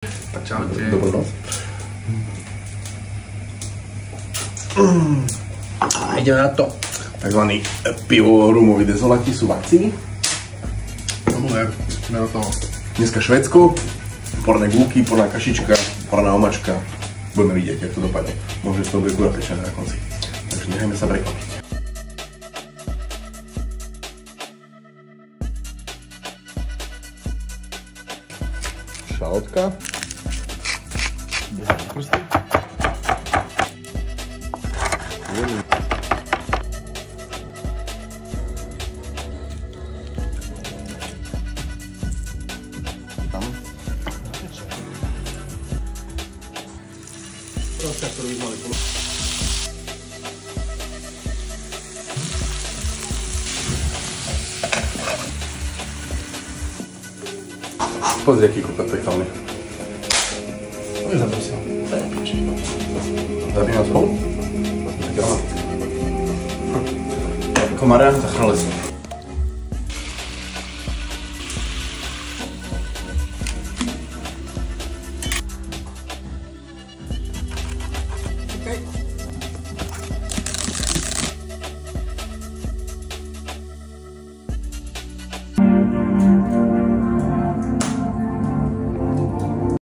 Tak čaute. Dobrú noc. Ideme na to. Takzvaný pivo-rumový dezolati sú vakcíny. Tomu ver, ideme do toho. Dneska Švédsko, porné gulky, porná kašička, porná omačka. Budeme vidieť, jak to dopadne. Možno, že to bude kura pečené na konci. Takže nechajme sa prekvapiť. Šalotka. Prsty. Tam. Rozka, ktorú by mali položiť. Pozri, aký kokot pekálny. Nezabij sa. Zabijeme spolu? Komara za chrlec.